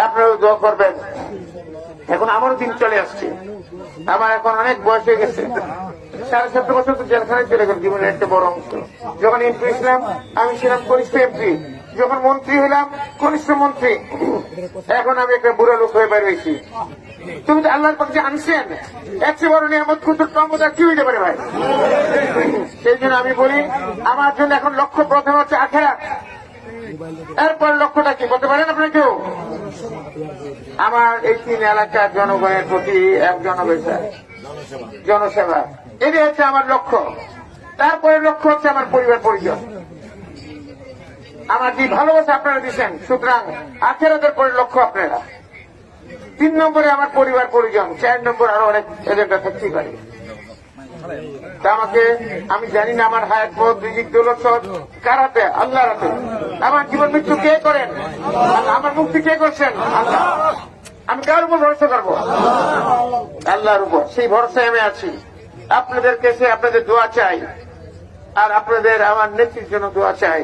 আপনারাও দোয়া করবেন। এখন আমারও দিন চলে আসছে, আমার এখন অনেক বয়স হয়ে গেছে। 7.5 বছর তো জেলখানায় চলে গেল জীবনের একটা বড় অংশ। যখন এমপি ছিলাম আমি ছিলাম কনিষ্ঠ এমপি, যখন মন্ত্রী হলাম কনিষ্ঠ মন্ত্রী, এখন আমি একটা বুড়া লোক হয়ে বের হয়েছি। তুমি তো আল্লাহর পক্ষে আনছেন, এর চেয়ে বড় নিয়ামত কুতুর ক্ষমতা কি হইতে পারে ভাই? সেই জন্য আমি বলি আমার জন্য এখন লক্ষ্য প্রথম হচ্ছে আখিরাত, এরপর লক্ষ্যটা কি বলতে পারেন আপনারা কেউ? আমার এই 3 এলাকার জনগণের প্রতি এক জনসেবা, এটাই হচ্ছে আমার লক্ষ্য। তারপরে লক্ষ্য হচ্ছে আমার পরিবার পরিজন, আমার যে ভালোবাসা আপনারা দিচ্ছেন, সুতরাং আখিরাতের পরে লক্ষ্য আপনারা। 3 নম্বরে আমার পরিবার পরিজন, 4 নম্বর আরো অনেক এজেন্ডা থাকতেই পারে। তা আমাকে, আমি জানি না আমার হায়াত পথ রিজিক দৌলত সব কার হাতে? আল্লাহর হাতে। আমার জীবন মৃত্যু কে করেন? আল্লাহ। আমার মুক্তি কে করছেন? আল্লাহ। আমি কার উপর ভরসা করবো? আল্লাহর উপর। সেই ভরসায় আমি আছি। আপনাদের কাছে আপনাদের দোয়া চাই, আর আপনাদের আমার নেত্রীর জন্য দোয়া চাই।